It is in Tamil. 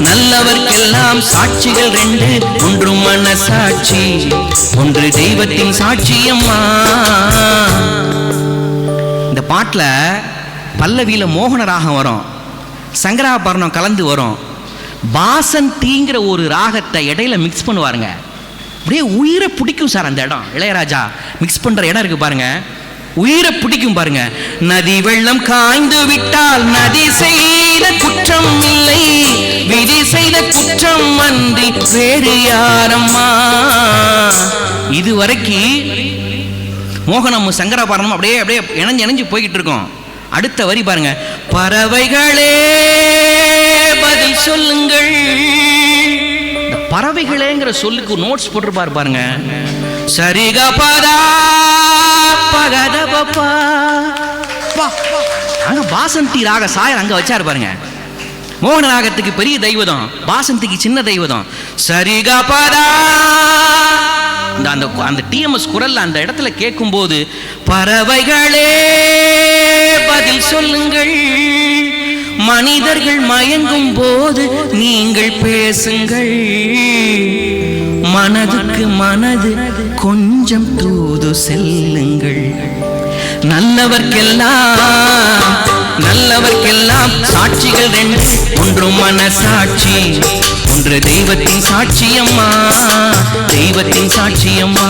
நல்லவர்க்கெல்லாம் சாட்சிகள் ரெண்டு, ஒன்று மனசாட்சி, ஒன்று தெய்வத்தின் சாட்சியம்மா. இந்த பாட்டுல பல்லவியில மோகன ராகம் வரும், சங்கராபரணம் கலந்து வரும், பாசந்திங்கிற ஒரு ராகத்தை இடையில மிக்ஸ் பண்ணுவாருங்க. அப்படியே உயிரை பிடிக்கும் சார் அந்த இடம். இளையராஜா மிக்ஸ் பண்ற இடம் இருக்கு பாருங்க, உயிரை பிடிக்கும் பாருங்க. நதி வெள்ளம் காய்ந்து விட்டால் நதி செய்த குற்றம் இல்லை, விதி செய்த குற்றம் அன்றி வேறு யாரம்மா. இதுவரைக்கும் மோகனம் சங்கராபரணம் அப்படியே அப்படியே இணைஞ்சு போய்கிட்டு இருக்கோம். அடுத்த வரி பாருங்க, பறவைகளே பதில் சொல்லுங்கள். இந்த பறவைகளேங்கிற சொல்லுக்கு நோட்ஸ் போட்டிருப்பாரு பாருங்க. சரிகபதா பகதபப்பா, அங்க பாசந்தி ராக சாயல் அங்க வச்சாரு பாருங்க. மோகன ராகத்துக்கு பெரிய தெய்வதம், பாசந்திக்கு சின்ன தெய்வதம். சரிகபதா அந்த டிஎம்எஸ் குரல்ல அந்த இடத்துல கேட்கும் போது, பறவைகளே பதில் சொல்லுங்கள், மனிதர்கள் மயங்கும் போது நீங்கள் பேசுங்கள், மனதுக்கு மனது கொஞ்சம் தூது செல்லுங்கள். நல்லவர்க்கெல்லாம் சாட்சிகள் ரெண்டு, ஒன்று மனசாட்சி, ஒன்று தெய்வத்தின் சாட்சியம்மா, தெய்வத்தின் சாட்சியம்மா.